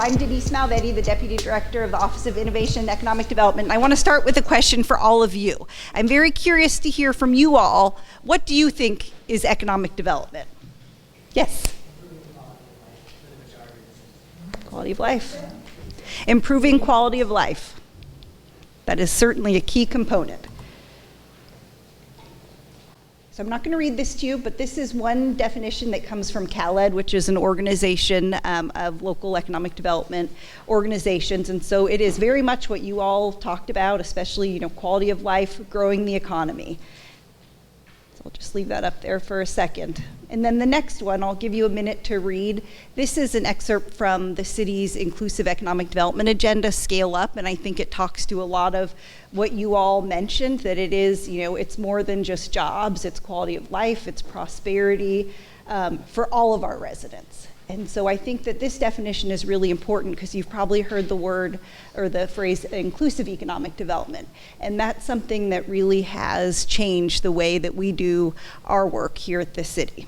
I'm Denise Malvetti, the Deputy Director of the Office of Innovation and Economic Development. And I want to start with a question for all of you. I'm very curious to hear from you all. What do you think is economic development? Yes? Quality of life. Improving quality of life. That is certainly a key component. So I'm not going to read this to you, but this is one definition that comes from CalEd, which is an organization of local economic development organizations. And so it is very much what you all talked about, especially, quality of life, growing the economy. So I'll just leave that up there for a second. And then the next one, I'll give you a minute to read. This is an excerpt from the city's inclusive economic development agenda, Scale Up, and I think it talks to a lot of what you all mentioned, that it is, it's more than just jobs, it's quality of life, it's prosperity for all of our residents. And so I think that this definition is really important because you've probably heard the word or the phrase inclusive economic development. And that's something that really has changed the way that we do our work here at the city.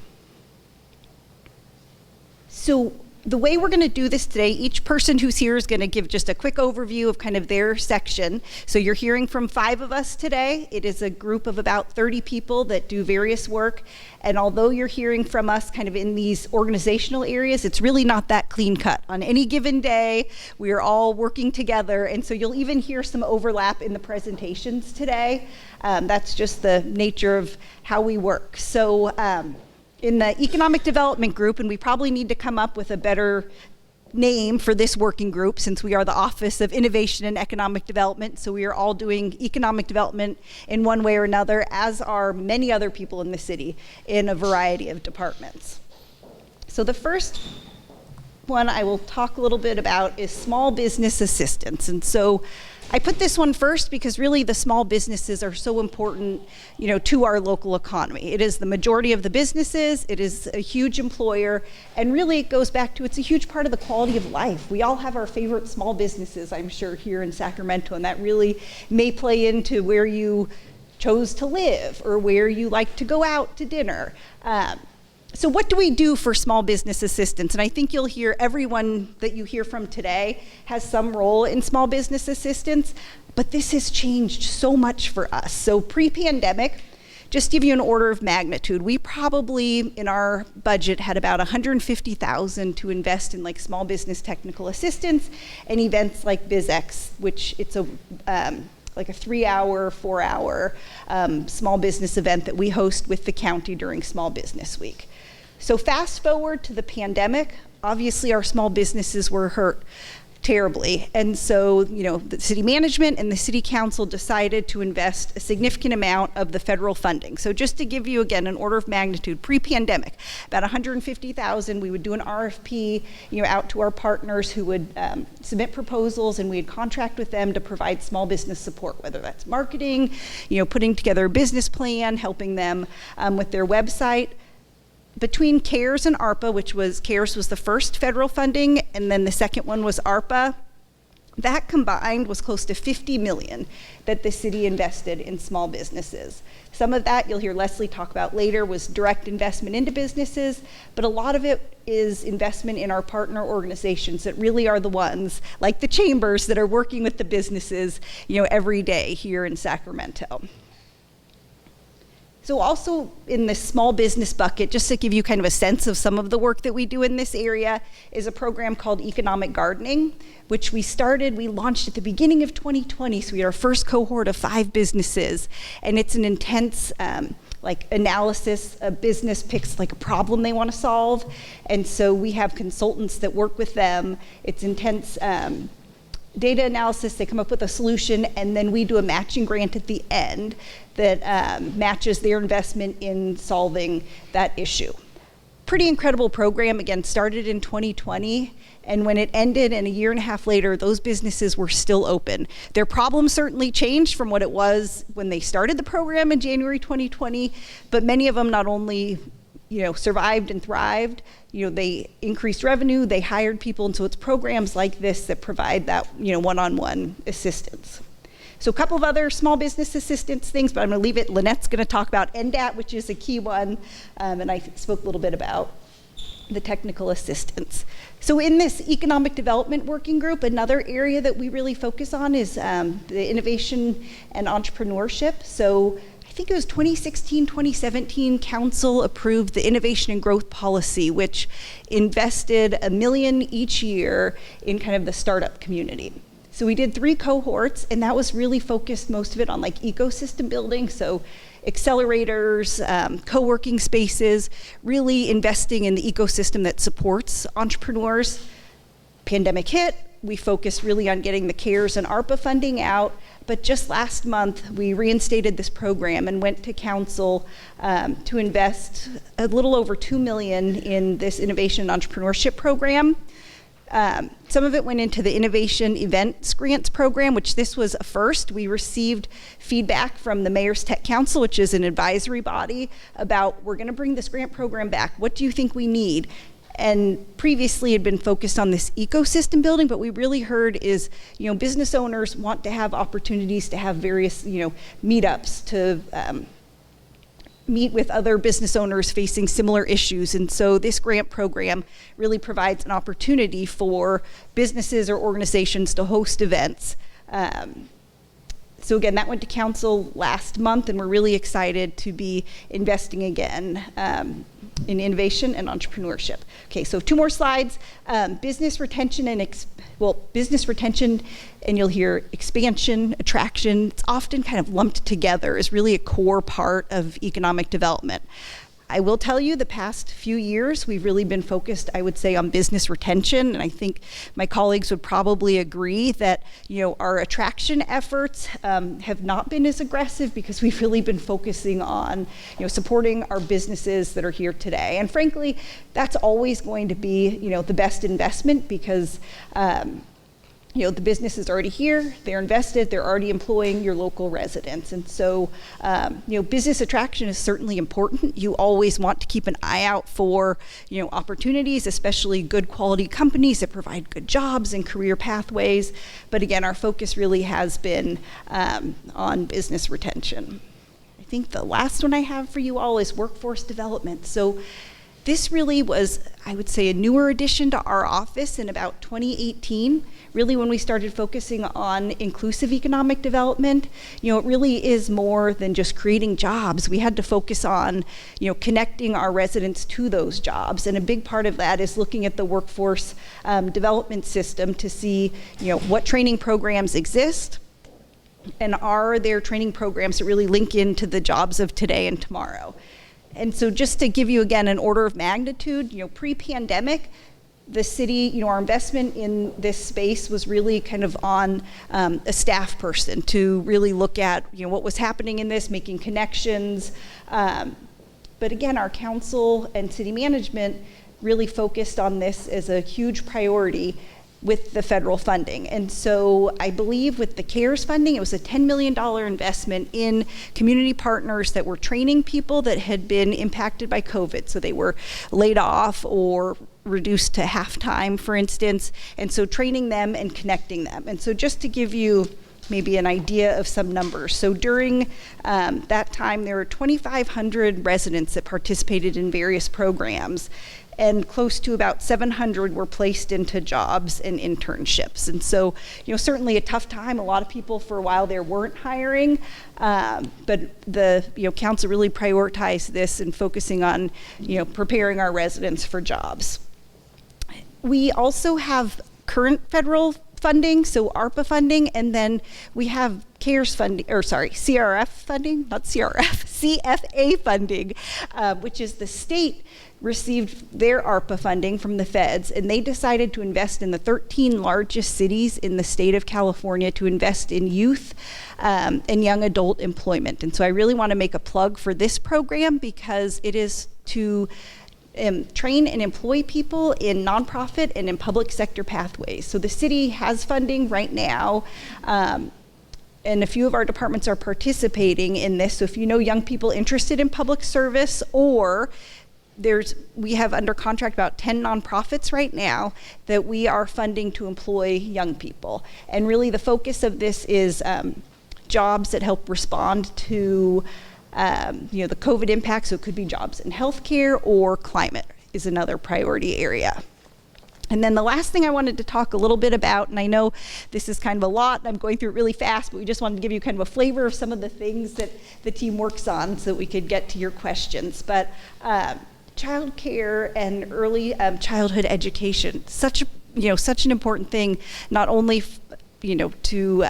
So the way we're going to do this today, each person who's here is going to give just a quick overview of kind of their section. So you're hearing from 5 of us today. It is a group of about 30 people that do various work. And although you're hearing from us kind of in these organizational areas, it's really not that clean cut. On any given day, we are all working together. And so you'll even hear some overlap in the presentations today. That's just the nature of how we work. So in the economic development group, and we probably need to come up with a better name for this working group since we are the Office of Innovation and Economic Development, so we are all doing economic development in one way or another, as are many other people in the city in a variety of departments. So the first one I will talk a little bit about is small business assistance. And so I put this one first because really the small businesses are so important, to our local economy. It is the majority of the businesses, it is a huge employer, and really it goes back to, it's a huge part of the quality of life. We all have our favorite small businesses, I'm sure, here in Sacramento, and that really may play into where you chose to live or where you like to go out to dinner. So what do we do for small business assistance? And I think you'll hear everyone that you hear from today has some role in small business assistance, but this has changed so much for us. So pre-pandemic, just to give you an order of magnitude, we probably in our budget had about $150,000 to invest in like small business technical assistance and events like BizX, which it's like a 3-hour, 4-hour small business event that we host with the county during Small Business Week. So fast forward to the pandemic, obviously our small businesses were hurt terribly. And so, the city management and the city council decided to invest a significant amount of the federal funding. So just to give you, again, an order of magnitude, pre-pandemic, about $150,000, we would do an RFP, out to our partners who would submit proposals, and we'd contract with them to provide small business support, whether that's marketing, putting together a business plan, helping them with their website. Between CARES and ARPA, CARES was the first federal funding, and then the second one was ARPA, that combined was close to $50 million that the city invested in small businesses. Some of that, you'll hear Leslie talk about later, was direct investment into businesses, but a lot of it is investment in our partner organizations that really are the ones, like the chambers, that are working with the businesses, every day here in Sacramento. So also in the small business bucket, just to give you kind of a sense of some of the work that we do in this area, is a program called Economic Gardening, which we launched at the beginning of 2020. So we had our first cohort of 5 businesses, and it's an intense analysis. A business picks a problem they want to solve, and so we have consultants that work with them. It's intense data analysis, they come up with a solution, and then we do a matching grant at the end that matches their investment in solving that issue. Pretty incredible program, again, started in 2020, and when it ended and a year and a half later, those businesses were still open. Their problem certainly changed from what it was when they started the program in January 2020, but many of them not only survived and thrived, they increased revenue, they hired people, and so it's programs like this that provide that, one-on-one assistance. So a couple of other small business assistance things, but I'm gonna leave it. Lynette's gonna talk about NDAT, which is a key one, and I spoke a little bit about. the technical assistance. So in this economic development working group, another area that we really focus on is the innovation and entrepreneurship. So I think it was 2016, 2017, Council approved the innovation and growth policy, which invested $1 million each year in kind of the startup community. So we did 3 cohorts, and that was really focused, most of it on like ecosystem building. So accelerators, co-working spaces, really investing in the ecosystem that supports entrepreneurs. Pandemic hit, we focused really on getting the CARES and ARPA funding out, but just last month we reinstated this program and went to council to invest a little over $2 million in this innovation and entrepreneurship program. Some of it went into the Innovation Events Grants Program, which this was a first. We received feedback from the Mayor's Tech Council, which is an advisory body, about we're going to bring this grant program back. What do you think we need? And previously had been focused on this ecosystem building, but we really heard is, business owners want to have opportunities to have various, meetups to meet with other business owners facing similar issues. And so this grant program really provides an opportunity for businesses or organizations to host events. So again, that went to council last month, and we're really excited to be investing again in innovation and entrepreneurship. Okay, so 2 more slides. Business retention and you'll hear expansion, attraction. It's often kind of lumped together as really a core part of economic development. I will tell you the past few years, we've really been focused, I would say, on business retention. And I think my colleagues would probably agree that, our attraction efforts have not been as aggressive because we've really been focusing on, supporting our businesses that are here today. And frankly, that's always going to be, the best investment because, the business is already here, they're invested, they're already employing your local residents. And so, business attraction is certainly important. You always want to keep an eye out for, opportunities, especially good quality companies that provide good jobs and career pathways. But again, our focus really has been on business retention. I think the last one I have for you all is workforce development. So this really was, I would say, a newer addition to our office in about 2018, really when we started focusing on inclusive economic development. It really is more than just creating jobs. We had to focus on, connecting our residents to those jobs. And a big part of that is looking at the workforce development system to see, what training programs exist, and are there training programs that really link into the jobs of today and tomorrow. And so just to give you, again, an order of magnitude, pre-pandemic, the city, our investment in this space was really kind of on a staff person to really look at, what was happening in this, making connections. But again, our council and city management really focused on this as a huge priority with the federal funding. And so I believe with the CARES funding, it was a $10 million investment in community partners that were training people that had been impacted by COVID. So they were laid off or reduced to half-time, for instance. And so training them and connecting them. And so just to give you maybe an idea of some numbers. So during that time, there were 2,500 residents that participated in various programs, and close to about 700 were placed into jobs and internships. And so, certainly a tough time. A lot of people for a while there weren't hiring, but the council really prioritized this and focusing on, preparing our residents for jobs. We also have current federal funding, so ARPA funding, and then we have CARES funding, CRF funding, not CRF, CFA funding, which is the state received their ARPA funding from the feds, and they decided to invest in the 13 largest cities in the state of California to invest in youth and young adult employment. And so I really want to make a plug for this program because it is to train and employ people in nonprofit and in public sector pathways. So the city has funding right now, and a few of our departments are participating in this. So if you know young people interested in public service, or we have under contract about 10 nonprofits right now that we are funding to employ young people. And really the focus of this is jobs that help respond to the COVID impact. So it could be jobs in healthcare or climate is another priority area. And then the last thing I wanted to talk a little bit about, and I know this is kind of a lot, and I'm going through it really fast, but we just wanted to give you kind of a flavor of some of the things that the team works on so that we could get to your questions. But childcare and early childhood education, such an important thing, not only to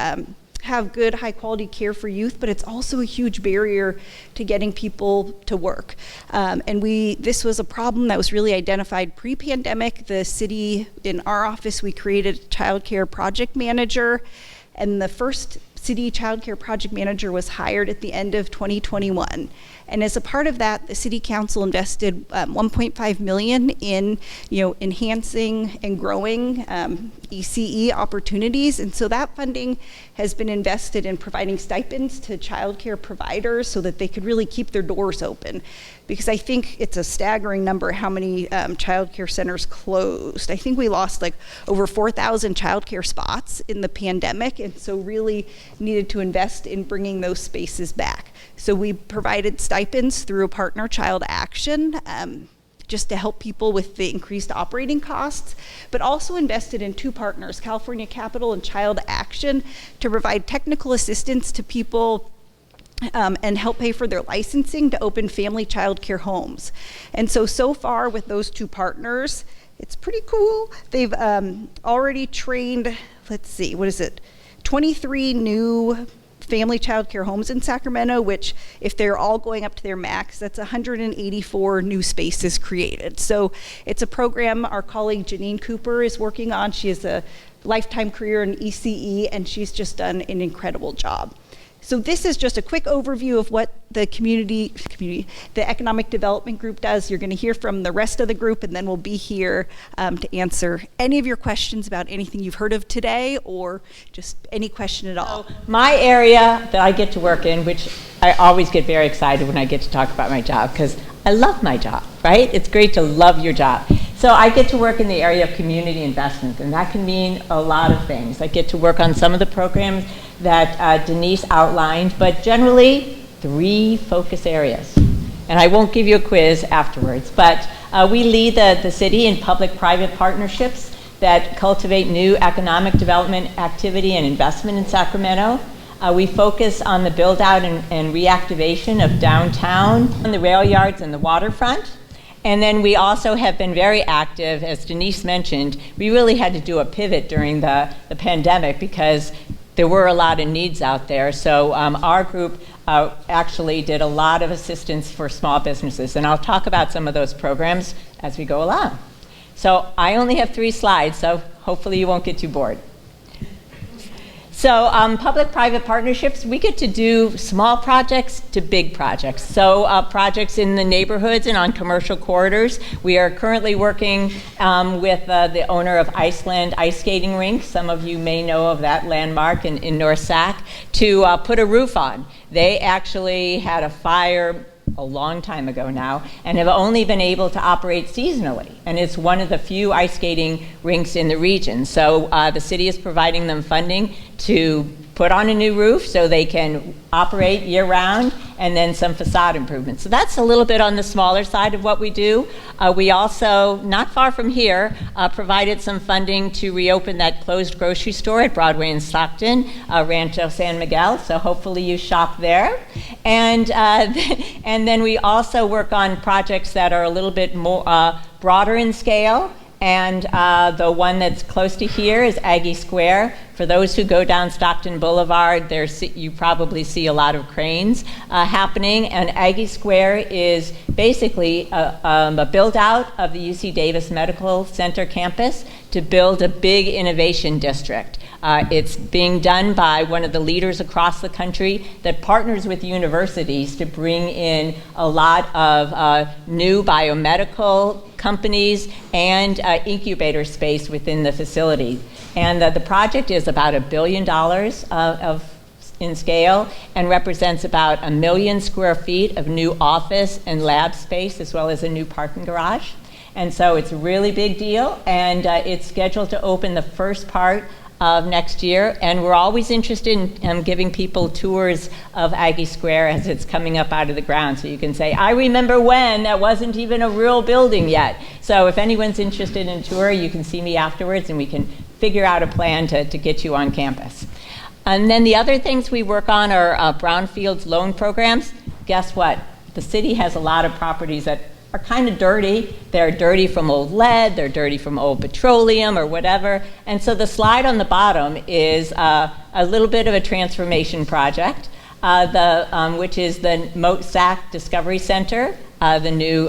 have good high quality care for youth, but it's also a huge barrier to getting people to work. And this was a problem that was really identified pre-pandemic. The city, in our office, we created a child care project manager, and the first city child care project manager was hired at the end of 2021. And as a part of that, the city council invested $1.5 million in enhancing and growing ECE opportunities. And so that funding has been invested in providing stipends to childcare providers so that they could really keep their doors open. Because I think it's a staggering number how many childcare centers closed. I think we lost like over 4,000 childcare spots in the pandemic, and so really needed to invest in bringing those spaces back. So we provided stipends through a partner, Child Action, just to help people with the increased operating costs, but also invested in two partners, California Capital and Child Action, to provide technical assistance to people and help pay for their licensing to open family child care homes. And so far with those two partners, it's pretty cool. They've already trained, 23 new family child care homes in Sacramento, which if they're all going up to their max, that's 184 new spaces created. So it's a program our colleague Janine Cooper is working on. She has a lifetime career in ECE, and she's just done an incredible job. So this is just a quick overview of what the the Economic Development Group does. You're going to hear from the rest of the group, and then we'll be here to answer any of your questions about anything you've heard of today or just any question at all. So my area that I get to work in, which I always get very excited when I get to talk about my job because I love my job, right? It's great to love your job. So I get to work in the area of community investment, and that can mean a lot of things. I get to work on some of the programs that Denise outlined, but generally 3 focus areas. And I won't give you a quiz afterwards, but we lead the city in public-private partnerships that cultivate new economic development activity and investment in Sacramento. We focus on the build-out and reactivation of downtown, the rail yards, and the waterfront. And then we also have been very active, as Denise mentioned. We really had to do a pivot during the pandemic because there were a lot of needs out there. So our group actually did a lot of assistance for small businesses. And I'll talk about some of those programs as we go along. So I only have 3 slides, so hopefully you won't get too bored. So public-private partnerships, we get to do small projects to big projects. So projects in the neighborhoods and on commercial corridors. We are currently working with the owner of Iceland Ice Skating Rink. Some of you may know of that landmark in North Sac, to put a roof on. They actually had a fire a long time ago now, and have only been able to operate seasonally. And it's one of the few ice skating rinks in the region. So the city is providing them funding to put on a new roof so they can operate year-round, and then some facade improvements. So that's a little bit on the smaller side of what we do. We also, not far from here, provided some funding to reopen that closed grocery store at Broadway and Stockton, Rancho San Miguel, so hopefully you shop there. And then we also work on projects that are a little bit more broader in scale. And the one that's close to here is Aggie Square. For those who go down Stockton Boulevard, you probably see a lot of cranes happening. And Aggie Square is basically a build-out of the UC Davis Medical Center campus to build a big innovation district. It's being done by one of the leaders across the country that partners with universities to bring in a lot of new biomedical companies and incubator space within the facility. And the project is about $1 billion in scale and represents about 1 million square feet of new office and lab space, as well as a new parking garage. And so it's a really big deal, and it's scheduled to open the first part of next year, and we're always interested in giving people tours of Aggie Square as it's coming up out of the ground, so you can say, I remember when that wasn't even a real building yet. So if anyone's interested in a tour, you can see me afterwards and we can figure out a plan to get you on campus. And then the other things we work on are brownfields loan programs. Guess what? The city has a lot of properties that are kind of dirty. They're dirty from old lead, they're dirty from old petroleum or whatever. And so the slide on the bottom is a little bit of a transformation project, which is the Moat Sac Discovery Center, the new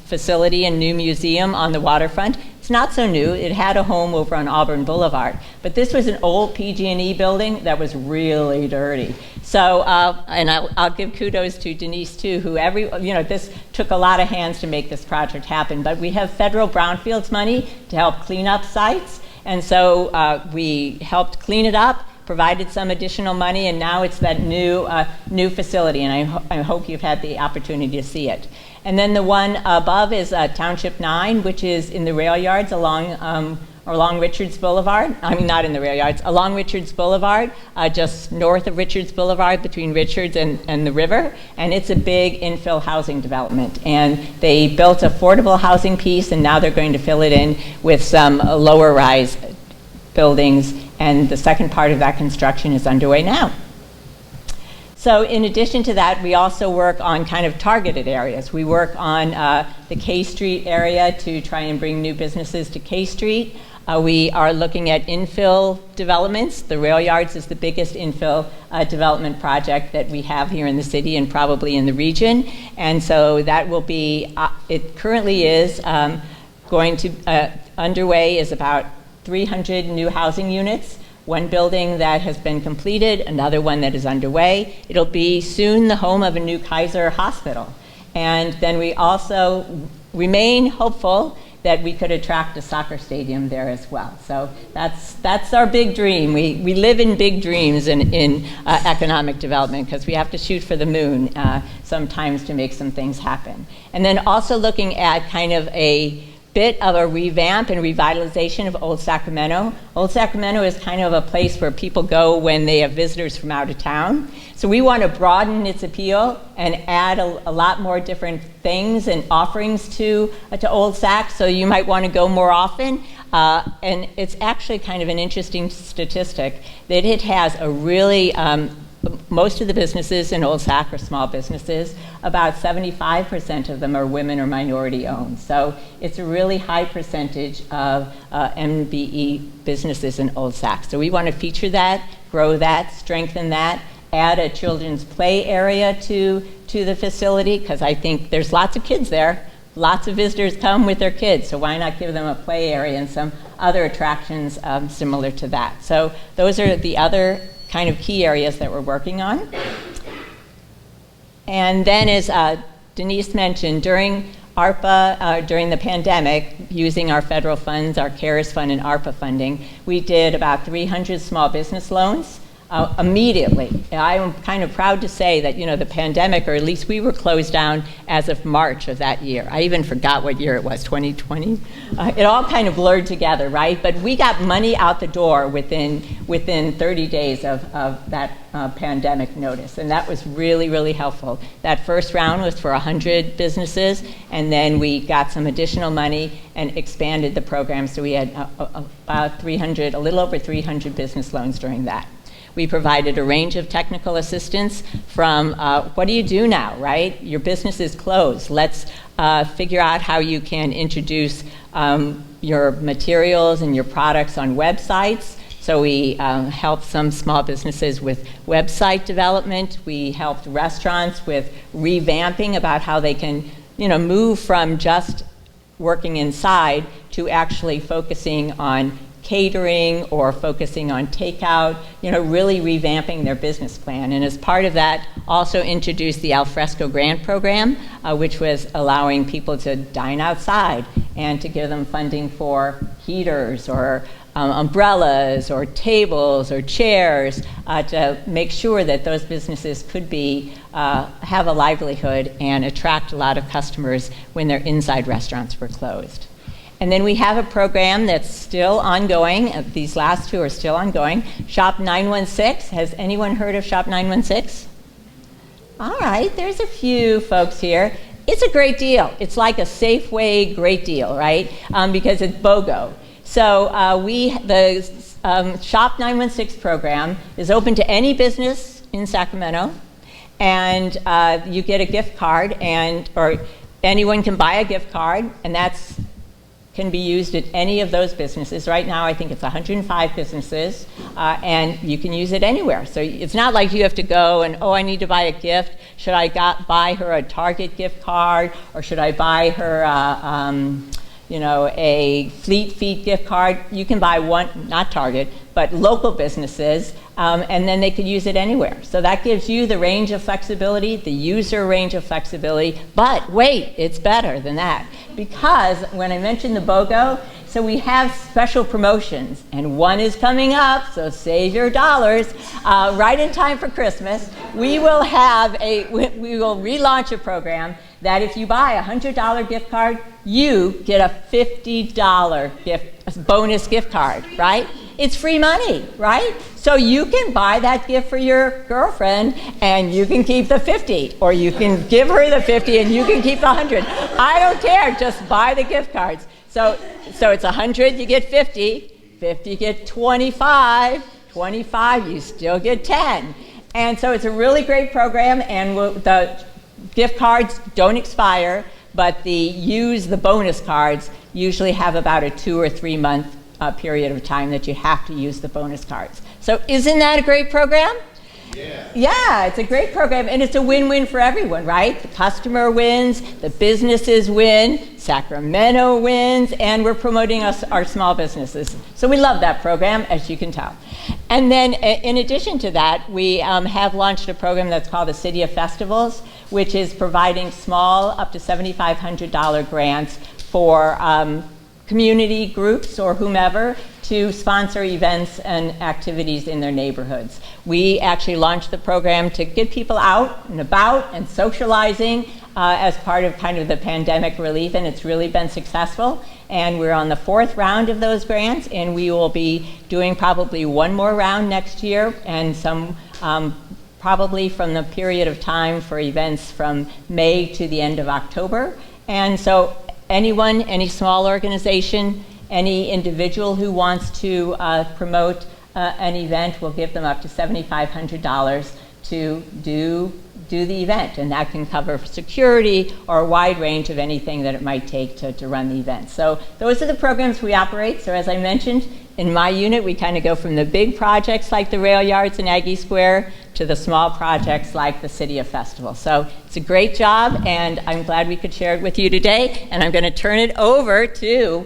facility and new museum on the waterfront. It's not so new. It had a home over on Auburn Boulevard. But this was an old PG&E building that was really dirty. So, and I'll give kudos to Denise too, who this took a lot of hands to make this project happen. But we have federal brownfields money to help clean up sites. And so we helped clean it up, provided some additional money, and now it's that new facility. And I hope you've had the opportunity to see it. And then the one above is Township 9, which is in the rail yards along Richards Boulevard. I mean, not in the rail yards, along Richards Boulevard, just north of Richards Boulevard between Richards and the river. And it's a big infill housing development. And they built affordable housing piece, and now they're going to fill it in with some lower rise buildings. And the second part of that construction is underway now. So in addition to that, we also work on kind of targeted areas. We work on the K Street area to try and bring new businesses to K Street. We are looking at infill developments. The rail yards is the biggest infill development project that we have here in the city and probably in the region. And so that will be, it currently is going to, underway is about 300 new housing units. One building that has been completed, another one that is underway. It'll be soon the home of a new Kaiser hospital. And then we also remain hopeful that we could attract a soccer stadium there as well. So that's our big dream. We live in big dreams in economic development because we have to shoot for the moon sometimes to make some things happen. And then also looking at kind of a bit of a revamp and revitalization of Old Sacramento. Old Sacramento is kind of a place where people go when they have visitors from out of town. So we want to broaden its appeal and add a lot more different things and offerings to Old Sac, so you might want to go more often. And it's actually kind of an interesting statistic that it has a really, most of the businesses in Old Sac are small businesses. About 75% of them are women or minority owned. So it's a really high percentage of MBE businesses in Old Sac. So we want to feature that, grow that, strengthen that, add a children's play area to the facility, because I think there's lots of kids there. Lots of visitors come with their kids, so why not give them a play area and some other attractions similar to that. So those are the other kind of key areas that we're working on. And then, as Denise mentioned, during ARPA, during the pandemic, using our federal funds, our CARES fund and ARPA funding, we did about 300 small business loans immediately. And I'm kind of proud to say that, the pandemic, or at least we were closed down as of March of that year. I even forgot what year it was, 2020? It all kind of blurred together, right? But we got money out the door within 30 days of that pandemic notice, and that was really, really helpful. That first round was for 100 businesses, and then we got some additional money and expanded the program, so we had about 300, a little over 300 business loans during that. We provided a range of technical assistance from what do you do now, right? Your business is closed. Let's figure out how you can introduce your materials and your products on websites. So we helped some small businesses with website development. We helped restaurants with revamping about how they can, move from just working inside to actually focusing on catering or focusing on takeout, really revamping their business plan. And as part of that, also introduced the Alfresco Grant Program, which was allowing people to dine outside and to give them funding for heaters or umbrellas or tables or chairs to make sure that those businesses could have a livelihood and attract a lot of customers when their inside restaurants were closed. And then we have a program that's still ongoing. These last two are still ongoing. Shop 916. Has anyone heard of Shop 916? All right, there's a few folks here. It's a great deal. It's like a Safeway great deal, right? Because it's BOGO. So the Shop 916 program is open to any business in Sacramento, and you get a gift card, or anyone can buy a gift card, and that's can be used at any of those businesses. Right now, I think it's 105 businesses, and you can use it anywhere. So it's not like you have to go and, oh, I need to buy a gift. Should I buy her a Target gift card, or should I buy her a Fleet Feet gift card? You can buy one, not Target, but local businesses, and then they could use it anywhere. So that gives you the range of flexibility, the user range of flexibility. But wait, it's better than that. Because when I mentioned the BOGO, so we have special promotions, and one is coming up, so save your dollars. Right in time for Christmas, we will relaunch a program that if you buy a $100 gift card, you get a $50 bonus gift card, right? It's free money, right? So you can buy that gift for your girlfriend and you can keep the 50, or you can give her the 50 and you can keep the 100. I don't care, just buy the gift cards. So it's 100, you get 50, 50 you get 25, 25 you still get 10. And so it's a really great program, and the gift cards don't expire, but the bonus cards usually have about a 2 or 3 month period of time that you have to use the bonus cards. So isn't that a great program? Yeah, it's a great program, and it's a win-win for everyone, right? The customer wins, the businesses win, Sacramento wins, and we're promoting our small businesses. So we love that program, as you can tell. And then in addition to that, we have launched a program that's called the City of Festivals, which is providing small, up to $7,500 grants for community groups or whomever to sponsor events and activities in their neighborhoods. We actually launched the program to get people out and about and socializing as part of kind of the pandemic relief, and it's really been successful. And we're on the 4th round of those grants, and we will be doing probably one more round next year, and some probably from the period of time for events from May to the end of October. And so anyone, any small organization, any individual who wants to promote an event, will give them up to $7,500 to do the event, and that can cover security or a wide range of anything that it might take to run the event. So those are the programs we operate. So as I mentioned, in my unit, we kind of go from the big projects like the rail yards in Aggie Square to the small projects like the City of Festival. So it's a great job, and I'm glad we could share it with you today. And I'm going to turn it over to,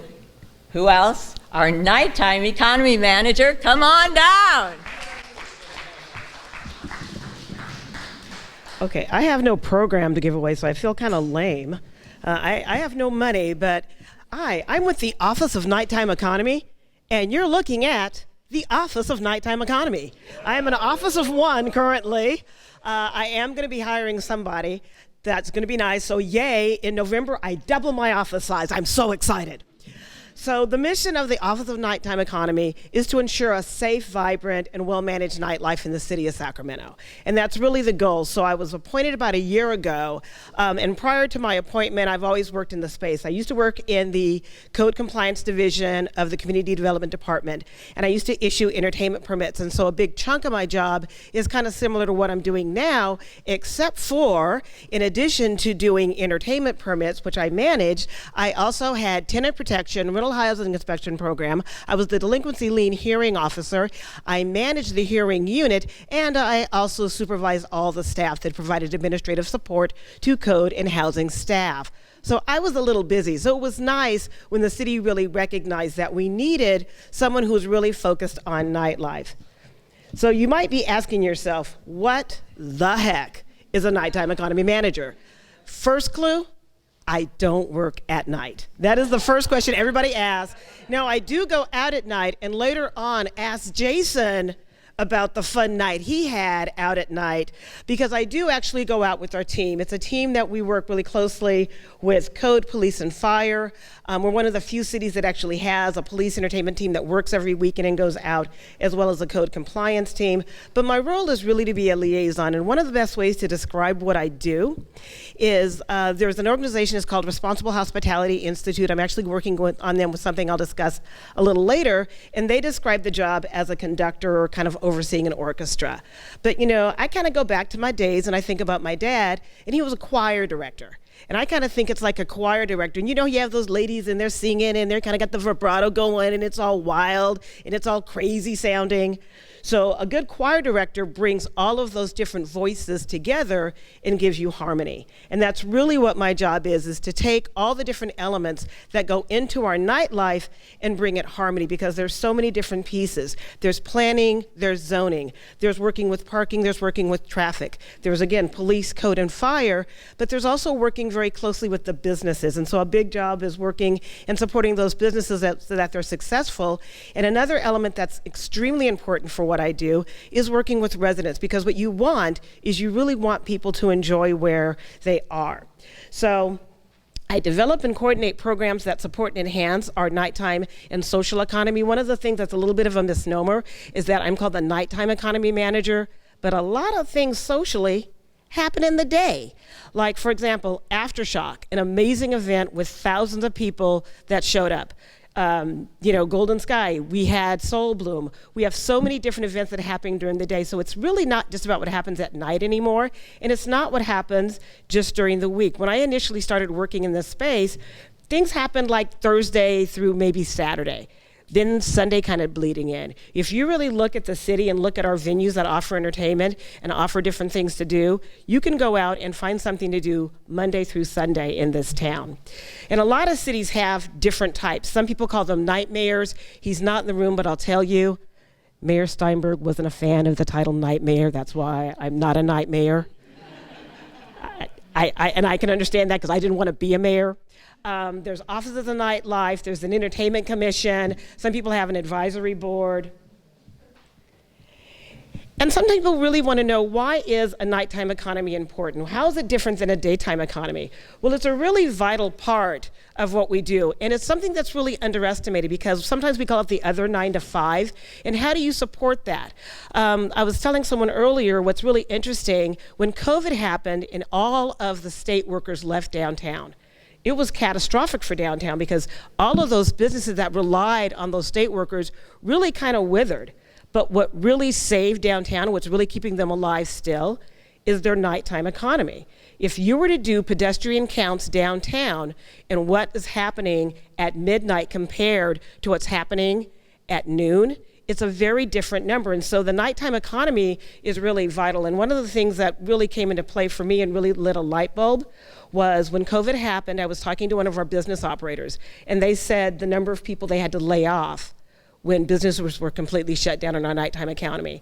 who else? Our nighttime economy manager. Come on down. Okay, I have no program to give away, so I feel kind of lame. I have no money, but I'm with the Office of Nighttime Economy, and you're looking at the Office of Nighttime Economy. I am an office of one currently. I am going to be hiring somebody. That's going to be nice. So yay, in November, I double my office size. I'm so excited. So the mission of the Office of Nighttime Economy is to ensure a safe, vibrant, and well-managed nightlife in the city of Sacramento. And that's really the goal. So I was appointed about a year ago, and prior to my appointment, I've always worked in the space. I used to work in the Code Compliance Division of the Community Development Department, and I used to issue entertainment permits. And so a big chunk of my job is kind of similar to what I'm doing now, except for, in addition to doing entertainment permits, which I managed, I also had tenant protection, rental housing inspection program. I was the delinquency lien hearing officer. I managed the hearing unit, and I also supervised all the staff that provided administrative support to code and housing staff. So I was a little busy. So it was nice when the city really recognized that we needed someone who was really focused on nightlife. So you might be asking yourself, what the heck is a nighttime economy manager? First clue, I don't work at night. That is the first question everybody asks. Now, I do go out at night, and later on ask Jason about the fun night he had out at night, because I do actually go out with our team. It's a team that we work really closely with code, police, and fire. We're one of the few cities that actually has a police entertainment team that works every weekend and goes out, as well as a code compliance team. But my role is really to be a liaison, and one of the best ways to describe what I do is there's an organization, it's called Responsible Hospitality Institute. I'm actually working on them with something I'll discuss a little later, and they describe the job as a conductor or kind of overseeing an orchestra. But you know, I kind of go back to my days and I think about my dad, and he was a choir director. And I kind of think it's like a choir director. And you know, you have those ladies and they're singing and they're kind of got the vibrato going and it's all wild and it's all crazy sounding. So a good choir director brings all of those different voices together and gives you harmony. And that's really what my job is to take all the different elements that go into our nightlife and bring it harmony, because there's so many different pieces. There's planning, there's zoning, there's working with parking, there's working with traffic. There's, again, police, code, and fire, but there's also working very closely with the businesses. And so a big job is working and supporting those businesses so that they're successful. And another element that's extremely important for what I do is working with residents, because what you want is you really want people to enjoy where they are. So I develop and coordinate programs that support and enhance our nighttime and social economy. One of the things that's a little bit of a misnomer is that I'm called the nighttime economy manager, but a lot of things socially happen in the day. Like, for example, Aftershock, an amazing event with thousands of people that showed up. Golden Sky, we had Soul Bloom. We have so many different events that happen during the day, so it's really not just about what happens at night anymore, and it's not what happens just during the week. When I initially started working in this space, things happened like Thursday through maybe Saturday. Then Sunday kind of bleeding in. If you really look at the city and look at our venues that offer entertainment and offer different things to do, you can go out and find something to do Monday through Sunday in this town. And a lot of cities have different types. Some people call them night mayors. He's not in the room, but I'll tell you, Mayor Steinberg wasn't a fan of the title night mayor. That's why I'm not a night mayor. And I can understand that because I didn't want to be a mayor. There's offices of nightlife, there's an entertainment commission, some people have an advisory board. And some people really want to know, why is a nighttime economy important? How is it different than a daytime economy? Well, it's a really vital part of what we do, and it's something that's really underestimated, because sometimes we call it the other 9 to 5, and how do you support that? I was telling someone earlier what's really interesting, when COVID happened and all of the state workers left downtown, it was catastrophic for downtown, because all of those businesses that relied on those state workers really kind of withered. But what really saved downtown, what's really keeping them alive still, is their nighttime economy. If you were to do pedestrian counts downtown and what is happening at midnight compared to what's happening at noon, it's a very different number. And so the nighttime economy is really vital. And one of the things that really came into play for me and really lit a light bulb was when COVID happened, I was talking to one of our business operators, and they said the number of people they had to lay off when businesses were completely shut down in our nighttime economy.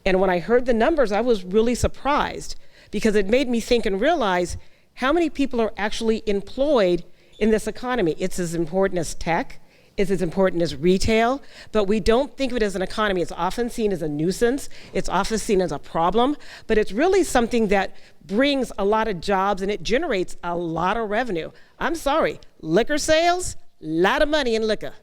And when I heard the numbers, I was really surprised, because it made me think and realize how many people are actually employed in this economy. It's as important as tech. It's as important as retail, but we don't think of it as an economy. It's often seen as a nuisance. It's often seen as a problem, but it's really something that brings a lot of jobs and it generates a lot of revenue. I'm sorry, liquor sales, a lot of money in liquor.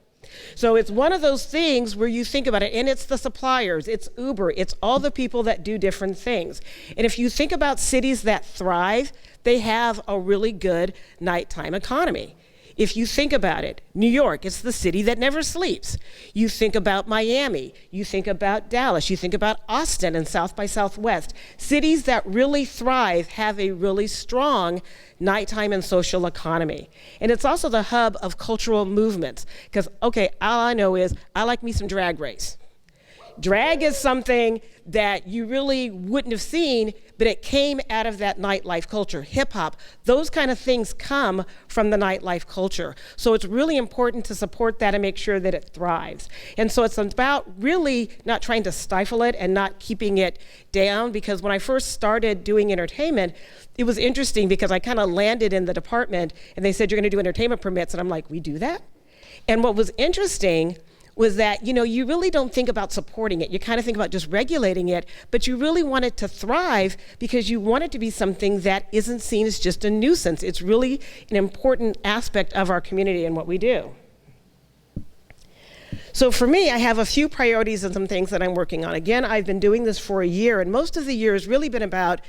So it's one of those things where you think about it, and it's the suppliers, it's Uber, it's all the people that do different things. And if you think about cities that thrive, they have a really good nighttime economy. If you think about it, New York, it's the city that never sleeps. You think about Miami, you think about Dallas, you think about Austin and South by Southwest. Cities that really thrive have a really strong nighttime and social economy. And it's also the hub of cultural movements, because, okay, all I know is I like me some drag race. Drag is something that you really wouldn't have seen, but it came out of that nightlife culture. Hip hop, those kind of things come from the nightlife culture. So it's really important to support that and make sure that it thrives. And so it's about really not trying to stifle it and not keeping it down, because when I first started doing entertainment, it was interesting because I kind of landed in the department and they said, you're going to do entertainment permits. And I'm like, we do that? And what was interesting was that, you really don't think about supporting it. You kind of think about just regulating it, but you really want it to thrive because you want it to be something that isn't seen as just a nuisance. It's really an important aspect of our community and what we do. So for me, I have a few priorities and some things that I'm working on. Again, I've been doing this for a year, and most of the year has really been about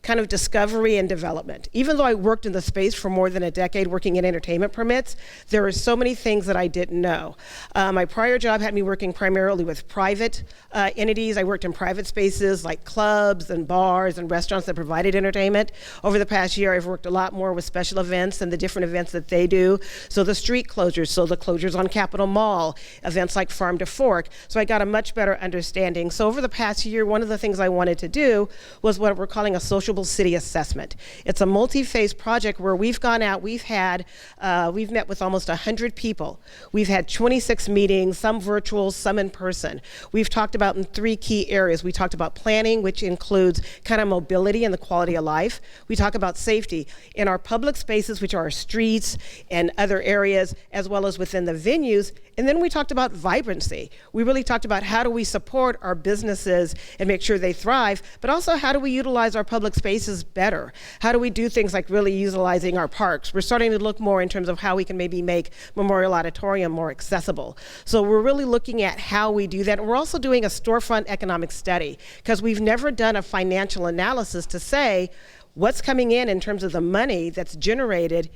kind of discovery and development. Even though I worked in the space for more than a decade working in entertainment permits, there are so many things that I didn't know. My prior job had me working primarily with private entities. I worked in private spaces like clubs and bars and restaurants that provided entertainment. Over the past year, I've worked a lot more with special events and the different events that they do. So the street closures, so the closures on Capitol Mall, events like Farm to Fork. So I got a much better understanding. So over the past year, one of the things I wanted to do was what we're calling a sociable city assessment. It's a multi-phase project where we've gone out, we've met with almost 100 people. We've had 26 meetings, some virtual, some in person. We've talked about in 3 key areas. We talked about planning, which includes kind of mobility and the quality of life. We talk about safety in our public spaces, which are our streets and other areas, as well as within the venues. And then we talked about vibrancy. We really talked about how do we support our businesses and make sure they thrive, but also how do we utilize our public spaces better? How do we do things like really utilizing our parks? We're starting to look more in terms of how we can maybe make Memorial Auditorium more accessible. So we're really looking at how we do that. And we're also doing a storefront economic study because we've never done a financial analysis to say what's coming in terms of the money that's generated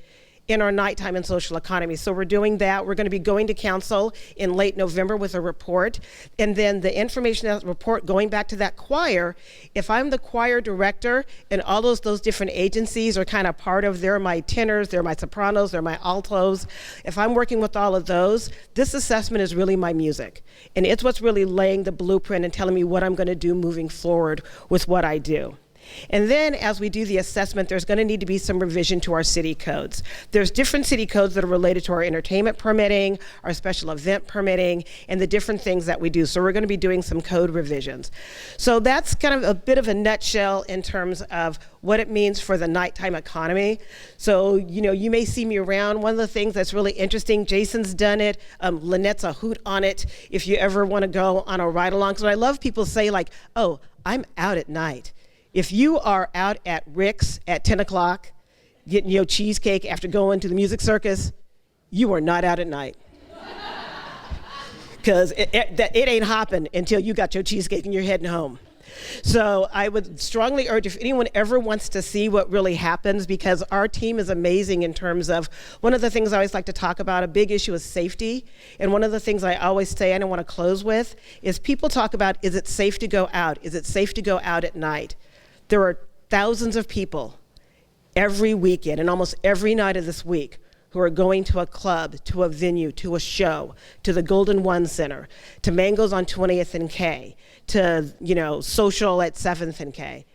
in our nighttime and social economy. So we're doing that. We're going to be going to council in late November with a report. And then the information in that report going back to that choir, if I'm the choir director and all those different agencies are kind of part of, they're my tenors, they're my sopranos, they're my altos. If I'm working with all of those, this assessment is really my music. And it's what's really laying the blueprint and telling me what I'm going to do moving forward with what I do. And then as we do the assessment, there's going to need to be some revision to our city codes. There's different city codes that are related to our entertainment permitting, our special event permitting, and the different things that we do. So we're going to be doing some code revisions. So that's kind of a bit of a nutshell in terms of what it means for the nighttime economy. So, you may see me around. One of the things that's really interesting, Jason's done it, Lynette's a hoot on it, if you ever want to go on a ride-along. So I love people say like, oh, I'm out at night. If you are out at Rick's at 10 o'clock getting your cheesecake after going to the music circus, you are not out at night. Because it ain't hopping until you got your cheesecake and you're heading home. So I would strongly urge if anyone ever wants to see what really happens, because our team is amazing in terms of, one of the things I always like to talk about, a big issue is safety. And one of the things I always say, and I want to close with, is people talk about, is it safe to go out? Is it safe to go out at night? There are thousands of people every weekend and almost every night of this week who are going to a club, to a venue, to a show, to the Golden One Center, to Mango's on 20th and K, to, social at 7th and K.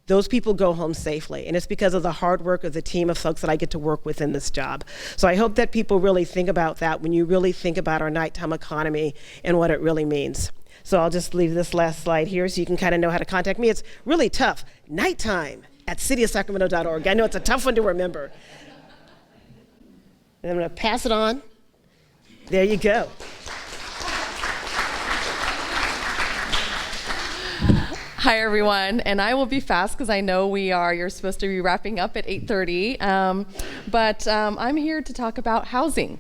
Those people go home safely, and it's because of the hard work of the team of folks that I get to work with in this job. So I hope that people really think about that when you really think about our nighttime economy and what it really means. So I'll just leave this last slide here so you can kind of know how to contact me. It's really tough. Nighttime@cityofsacramento.org. I know it's a tough one to remember. And I'm going to pass it on. There you go. Hi, everyone, and I will be fast because I know you're supposed to be wrapping up at 8:30, but I'm here to talk about housing.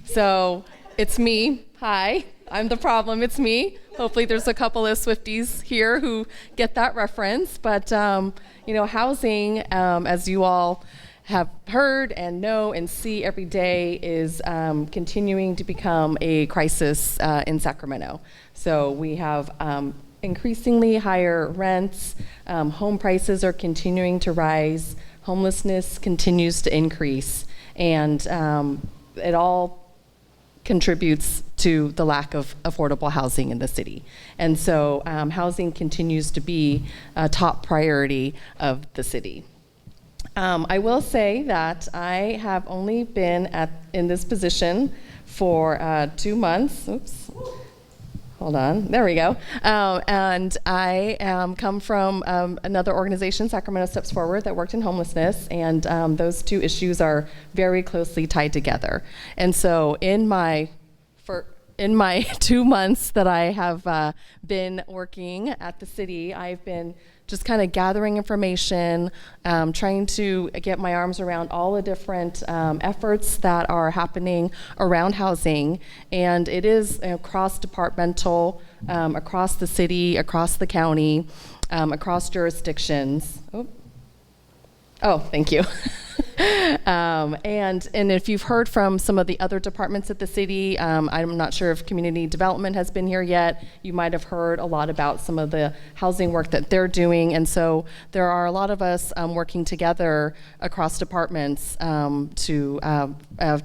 So it's me. Hi, I'm the problem. It's me. Hopefully there's a couple of Swifties here who get that reference, but housing, as you all have heard and know and see every day, is continuing to become a crisis in Sacramento. So we have increasingly higher rents, home prices are continuing to rise, homelessness continues to increase, and it all contributes to the lack of affordable housing in the city. And so housing continues to be a top priority of the city. I will say that I have only been in this position for 2 months. Oops. Hold on, there we go. And I come from another organization, Sacramento Steps Forward, that worked in homelessness, and those two issues are very closely tied together. And so in my in my 2 months that I have been working at the city, I've been just kind of gathering information, trying to get my arms around all the different efforts that are happening around housing. And it is cross-departmental, across the city, across the county, across jurisdictions. Oh, thank you. And if you've heard from some of the other departments at the city, I'm not sure if community development has been here yet. You might have heard a lot about some of the housing work that they're doing. And so there are a lot of us working together across departments to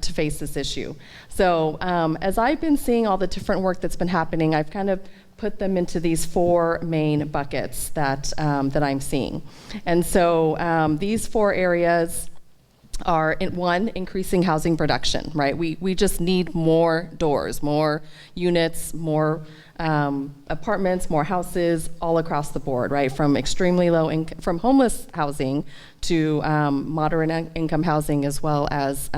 face this issue. So as I've been seeing all the different work that's been happening, I've kind of put them into these 4 main buckets that I'm seeing. And so these 4 areas are, one, increasing housing production, right? We just need more doors, more units, more apartments, more houses all across the board, right? From extremely low income, from homeless housing to moderate income housing, as well as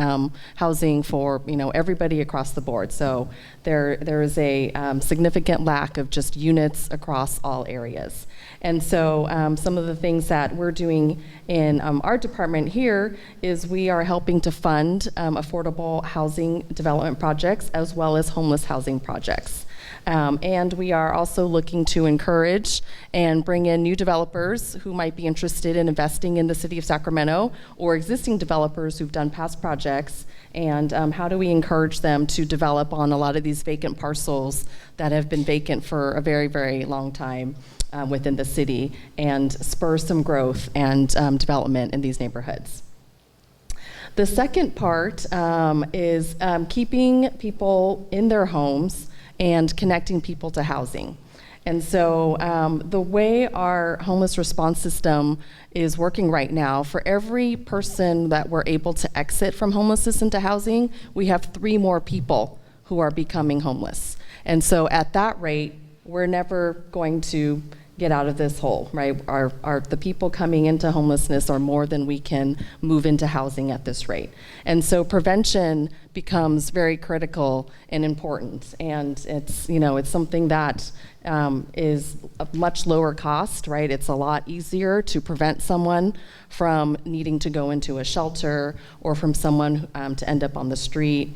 housing for everybody across the board. So there is a significant lack of just units across all areas. And so some of the things that we're doing in our department here is we are helping to fund affordable housing development projects as well as homeless housing projects. And we are also looking to encourage and bring in new developers who might be interested in investing in the city of Sacramento, or existing developers who've done past projects, and how do we encourage them to develop on a lot of these vacant parcels that have been vacant for a very, very long time within the city, and spur some growth and development in these neighborhoods. The second part is keeping people in their homes and connecting people to housing. And so the way our homeless response system is working right now, for every person that we're able to exit from homelessness into housing, we have 3 more people who are becoming homeless. And so at that rate, we're never going to get out of this hole, right? The people coming into homelessness are more than we can move into housing at this rate. And so prevention becomes very critical and important. And it's something that is a much lower cost, right? It's a lot easier to prevent someone from needing to go into a shelter, or from someone to end up on the street.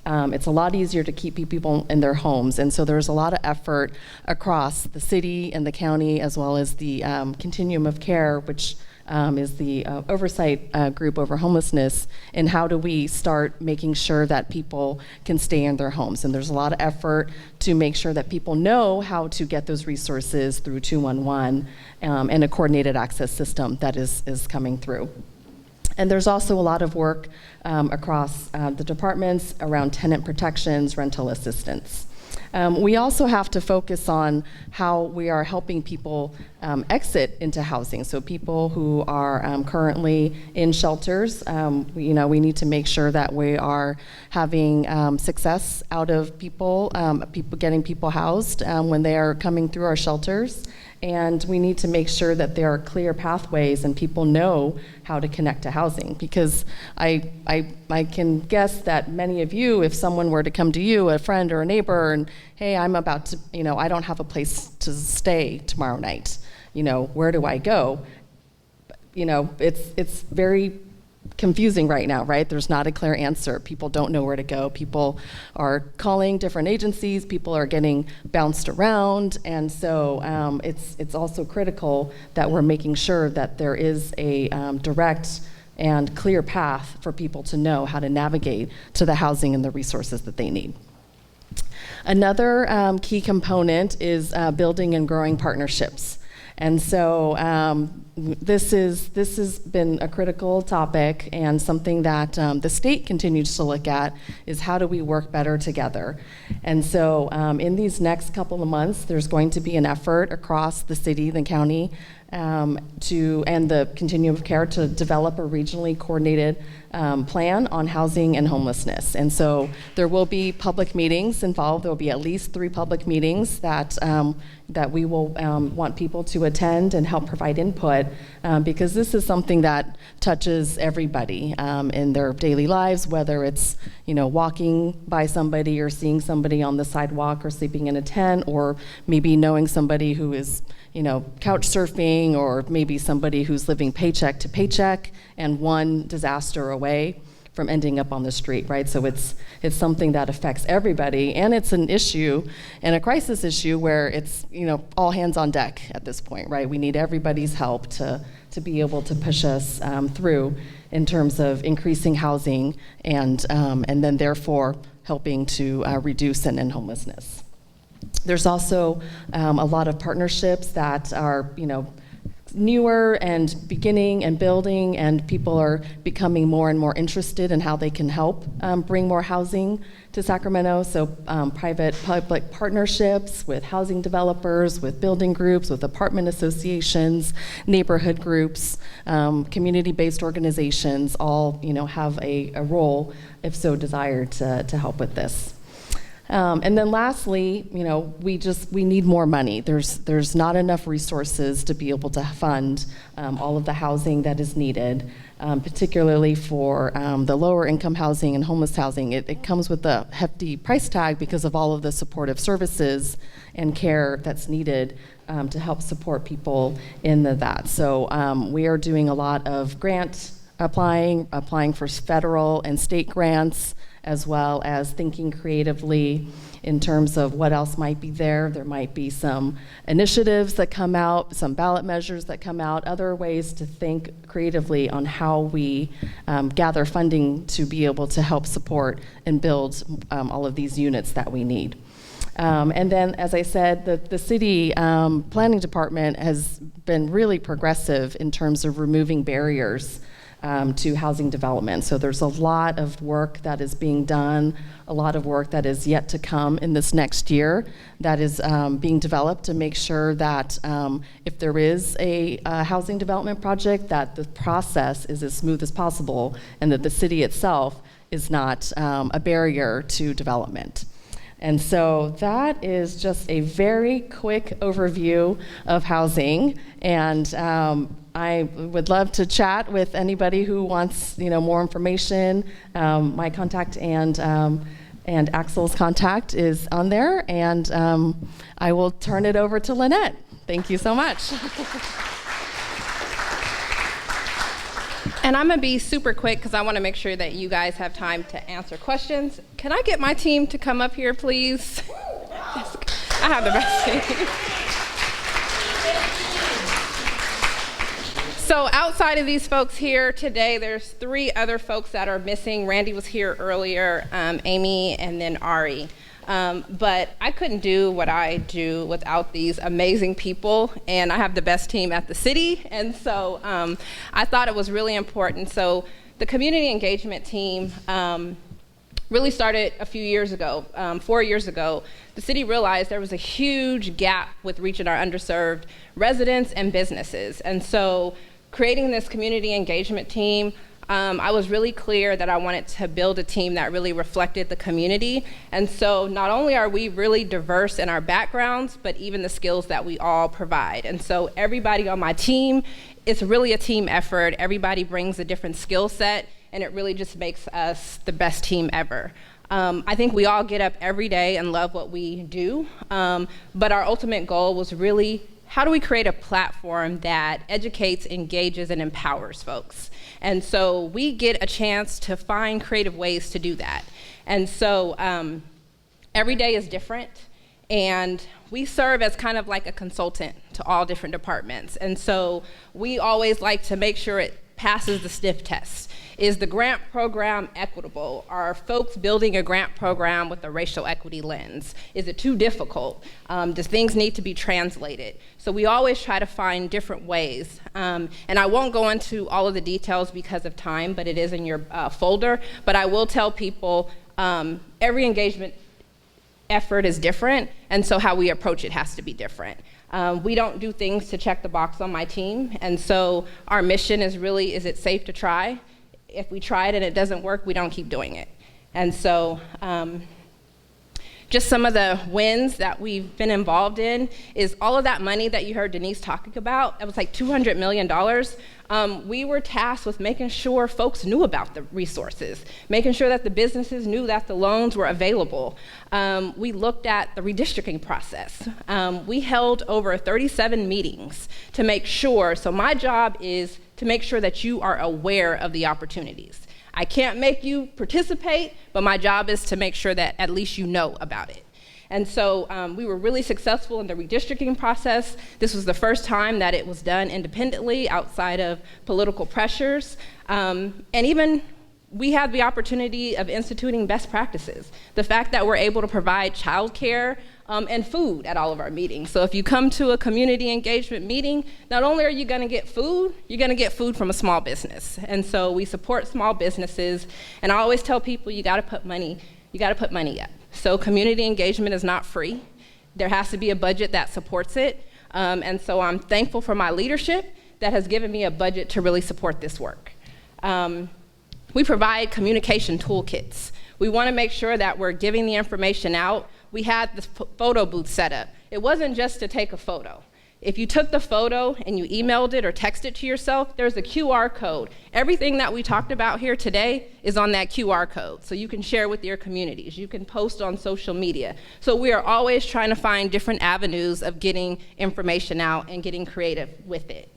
It's a lot easier to keep people in their homes. And so there's a lot of effort across the city and the county, as well as the continuum of care, which is the oversight group over homelessness, and how do we start making sure that people can stay in their homes. And there's a lot of effort to make sure that people know how to get those resources through 211 and a coordinated access system that is coming through. And there's also a lot of work across the departments around tenant protections, rental assistance. We also have to focus on how we are helping people exit into housing. So people who are currently in shelters, we need to make sure that we are having success out of people getting people housed when they are coming through our shelters. And we need to make sure that there are clear pathways and people know how to connect to housing. Because I can guess that many of you, if someone were to come to you, a friend or a neighbor, and hey, I'm about to, I don't have a place to stay tomorrow night. Where do I go? It's very confusing right now, right? There's not a clear answer. People don't know where to go. People are calling different agencies. People are getting bounced around. And so it's also critical that we're making sure that there is a direct and clear path for people to know how to navigate to the housing and the resources that they need. Another key component is building and growing partnerships. And so this has been a critical topic, and something that the state continues to look at is how do we work better together. And so in these next couple of months, there's going to be an effort across the city, the county, and the continuum of care to develop a regionally coordinated plan on housing and homelessness. And so there will be public meetings involved. There will be at least 3 public meetings that we will want people to attend and help provide input, because this is something that touches everybody in their daily lives, whether it's walking by somebody or seeing somebody on the sidewalk or sleeping in a tent, or maybe knowing somebody who is couch surfing, or maybe somebody who's living paycheck to paycheck and one disaster away from ending up on the street, right? So it's something that affects everybody, and it's an issue and a crisis issue where it's all hands on deck at this point, right? We need everybody's help to be able to push us through in terms of increasing housing and then therefore helping to reduce and end homelessness. There's also a lot of partnerships that are, newer and beginning and building, and people are becoming more and more interested in how they can help bring more housing to Sacramento. So private-public partnerships with housing developers, with building groups, with apartment associations, neighborhood groups, community-based organizations, all have a role, if so desired, to help with this. And then lastly, we need more money. There's not enough resources to be able to fund all of the housing that is needed, particularly for the lower income housing and homeless housing. It comes with a hefty price tag because of all of the supportive services and care that's needed to help support people in that. So we are doing a lot of grant applying for federal and state grants, as well as thinking creatively in terms of what else might be there. There might be some initiatives that come out, some ballot measures that come out, other ways to think creatively on how we gather funding to be able to help support and build all of these units that we need. And then, as I said, the city planning department has been really progressive in terms of removing barriers to housing development. So there's a lot of work that is being done, a lot of work that is yet to come in this next year that is being developed to make sure that if there is a housing development project, that the process is as smooth as possible and that the city itself is not a barrier to development. And so that is just a very quick overview of housing, and I would love to chat with anybody who wants more information. My contact and Axel's contact is on there, and I will turn it over to Lynette. Thank you so much. And I'm going to be super quick because I want to make sure that you guys have time to answer questions. Can I get my team to come up here, please? I have the best team. So outside of these folks here today, there's 3 other folks that are missing. Randy was here earlier, Amy, and then Ari. But I couldn't do what I do without these amazing people, and I have the best team at the city, and so I thought it was really important. So the community engagement team really started a few years ago, 4 years ago. The city realized there was a huge gap with reaching our underserved residents and businesses, and so creating this community engagement team, I was really clear that I wanted to build a team that really reflected the community. And so not only are we really diverse in our backgrounds, but even the skills that we all provide. And so everybody on my team, it's really a team effort. Everybody brings a different skill set, and it really just makes us the best team ever. I think we all get up every day and love what we do, but our ultimate goal was really, how do we create a platform that educates, engages, and empowers folks? And so we get a chance to find creative ways to do that. And so every day is different, and we serve as kind of like a consultant to all different departments. And so we always like to make sure it passes the sniff test. Is the grant program equitable? Are folks building a grant program with a racial equity lens? Is it too difficult? Does things need to be translated? So we always try to find different ways. And I won't go into all of the details because of time, but it is in your folder. But I will tell people every engagement effort is different, and so how we approach it has to be different. We don't do things to check the box on my team, and so our mission is really, is it safe to try? If we try it and it doesn't work, we don't keep doing it. And so just some of the wins that we've been involved in is all of that money that you heard Denise talking about. It was like $200 million. We were tasked with making sure folks knew about the resources, making sure that the businesses knew that the loans were available. We looked at the redistricting process. We held over 37 meetings to make sure, so my job is to make sure that you are aware of the opportunities. I can't make you participate, but my job is to make sure that at least you know about it. And so we were really successful in the redistricting process. This was the first time that it was done independently outside of political pressures. And even we had the opportunity of instituting best practices. The fact that we're able to provide childcare and food at all of our meetings. So if you come to a community engagement meeting, not only are you going to get food, you're going to get food from a small business. And so we support small businesses, and I always tell people you got to put money up. So community engagement is not free. There has to be a budget that supports it. And so I'm thankful for my leadership that has given me a budget to really support this work. We provide communication toolkits. We want to make sure that we're giving the information out. We had the photo booth set up. It wasn't just to take a photo. If you took the photo and you emailed it or texted it to yourself, there's a QR code. Everything that we talked about here today is on that QR code, so you can share with your communities. You can post on social media. So we are always trying to find different avenues of getting information out and getting creative with it.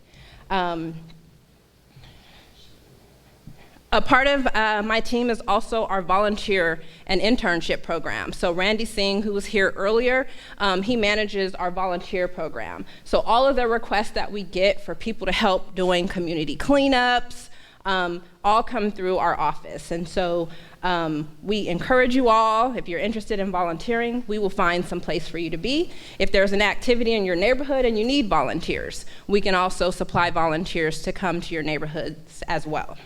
A part of my team is also our volunteer and internship program. So Randy Singh, who was here earlier, he manages our volunteer program. So all of the requests that we get for people to help doing community cleanups all come through our office. And so we encourage you all, if you're interested in volunteering, we will find some place for you to be. If there's an activity in your neighborhood and you need volunteers, we can also supply volunteers to come to your neighborhoods as well.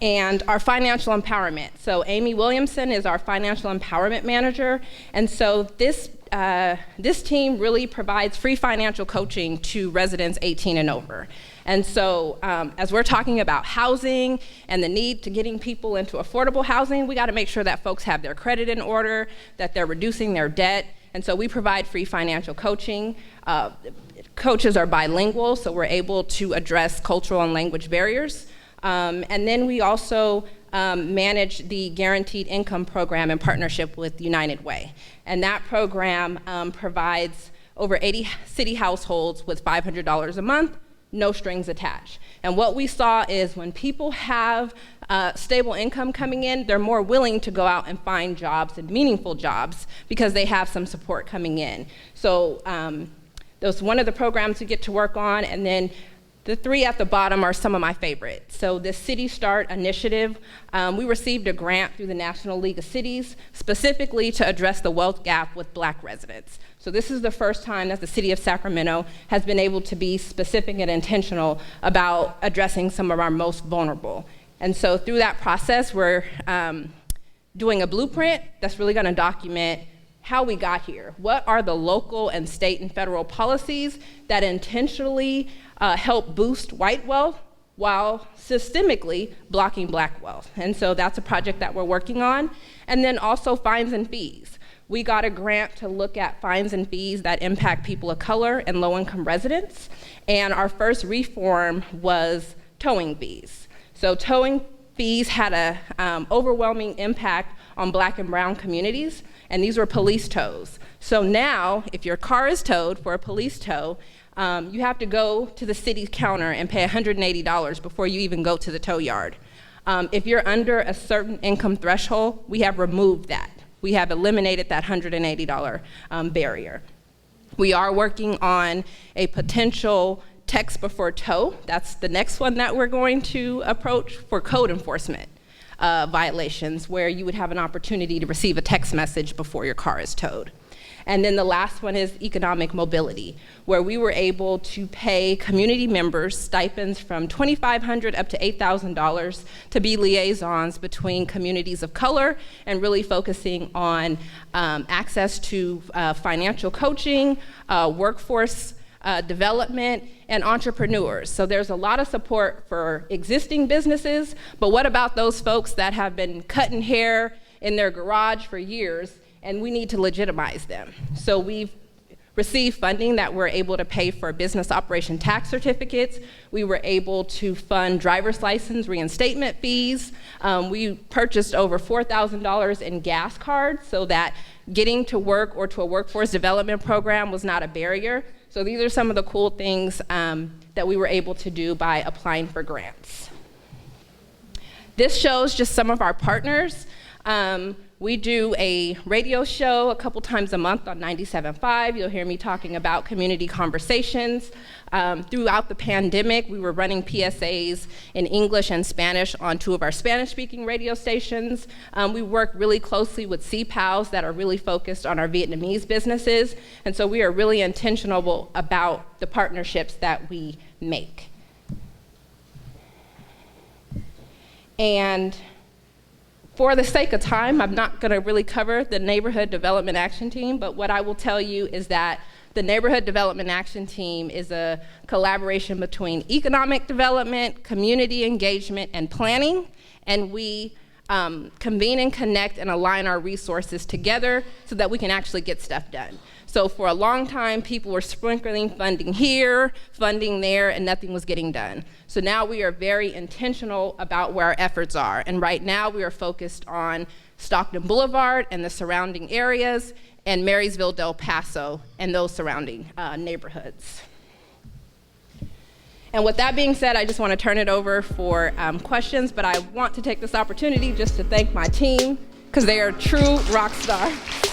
And our financial empowerment. So Amy Williamson is our financial empowerment manager. And so this team really provides free financial coaching to residents 18 and over. And so as we're talking about housing and the need to getting people into affordable housing, we gotta make sure that folks have their credit in order, that they're reducing their debt. And so we provide free financial coaching. Coaches are bilingual, so we're able to address cultural and language barriers. And then we also manage the Guaranteed Income Program in partnership with United Way. And that program provides over 80 city households with $500 a month, no strings attached. And what we saw is when people have stable income coming in, they're more willing to go out and find jobs and meaningful jobs because they have some support coming in. So that's one of the programs we get to work on. And then the three at the bottom are some of my favorites. So the City Start initiative, we received a grant through the National League of Cities specifically to address the wealth gap with Black residents. So this is the first time that the city of Sacramento has been able to be specific and intentional about addressing some of our most vulnerable. And so through that process, we're doing a blueprint that's really gonna document how we got here. What are the local and state and federal policies that intentionally help boost white wealth while systemically blocking Black wealth? And so that's a project that we're working on. And then also fines and fees. We got a grant to look at fines and fees that impact people of color and low-income residents. And our first reform was towing fees. So towing fees had a overwhelming impact on Black and brown communities, and these were police tows. So now, if your car is towed for a police tow, you have to go to the city counter and pay $180 before you even go to the tow yard. If you're under a certain income threshold, we have removed that. We have eliminated that $180 barrier. We are working on a potential text before tow. That's the next one that we're going to approach for code enforcement violations, where you would have an opportunity to receive a text message before your car is towed. And then the last one is economic mobility, where we were able to pay community members stipends from $2,500 up to $8,000 to be liaisons between communities of color, and really focusing on access to financial coaching, workforce development, and entrepreneurs. So there's a lot of support for existing businesses, but what about those folks that have been cutting hair in their garage for years, and we need to legitimize them? So we've received funding that we're able to pay for business operation tax certificates. We were able to fund driver's license reinstatement fees. We purchased over $4,000 in gas cards so that getting to work or to a workforce development program was not a barrier. So these are some of the cool things that we were able to do by applying for grants. This shows just some of our partners. We do a radio show a couple times a month on 97.5. You'll hear me talking about community conversations. Throughout the pandemic, we were running PSAs in English and Spanish on 2 of our Spanish-speaking radio stations. We work really closely with CPALs that are really focused on our Vietnamese businesses, and so we are really intentional about the partnerships that we make. And for the sake of time, I'm not going to really cover the Neighborhood Development Action Team, but what I will tell you is that the Neighborhood Development Action Team is a collaboration between economic development, community engagement, and planning, and we convene and connect and align our resources together so that we can actually get stuff done. So for a long time, people were sprinkling funding here, funding there, and nothing was getting done. So now we are very intentional about where our efforts are. And right now we are focused on Stockton Boulevard and the surrounding areas, and Marysville, Del Paso, and those surrounding neighborhoods. And with that being said, I just want to turn it over for questions, but I want to take this opportunity just to thank my team, because they are true rock stars.